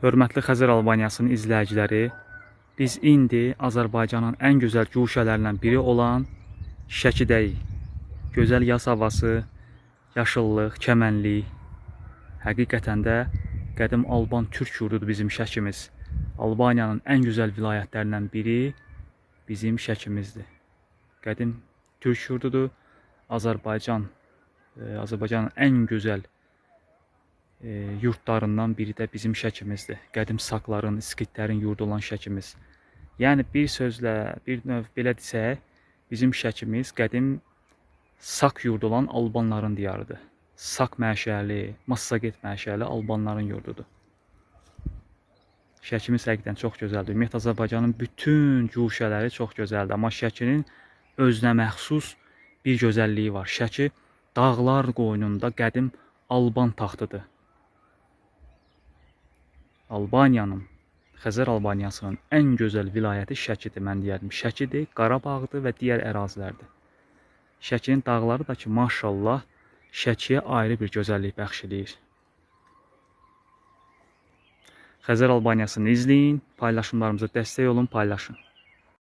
Hörmətli Xəzər Albaniyasının izləyiciləri, biz indi Azərbaycanın ən gözəl guşələrindən biri olan Şəkidəyik. Gözəl yaz havası, yaşıllıq, çəmənlik. Həqiqətən də qədim Alban türk yurdudur bizim Şəkimiz. Albaniyanın ən gözəl vilayətlərindən biri bizim Şəkimizdir. Qədim türk yurdudur. Azərbaycanın ən gözəl yurtlarından biri də bizim Şəkimizdir. Qədim sakların, iskitlərin yurdu olan Şəkimiz. Yəni bir sözlə, bir növ belə desək, bizim Şəkimiz qədim sak yurdu olan Albanların diyarıdır. Sak məşəli, Massaget məşəli Albanların yurdudur. Şəkimiz həqiqətən çox gözəldir. Ümumiyyətlə Azərbaycanın bütün guşələri çox gözəldir. Amma Şəkinin özünə məxsus bir gözəlliyi var. Şəki dağlar qoynunda qədim Alban taxtıdır. Albaniyanın, Xəzər Albaniyasının ən gözəl vilayəti Şəkidir, mən deyərdim. Şəkidir, Qarabağdır və digər ərazilərdir. Şəkinin dağları da ki, maşallah, Şəkiyə ayrı bir gözəllik bəxş edir. Xəzər Albaniyasını izləyin, paylaşımlarımıza dəstək olun, paylaşın.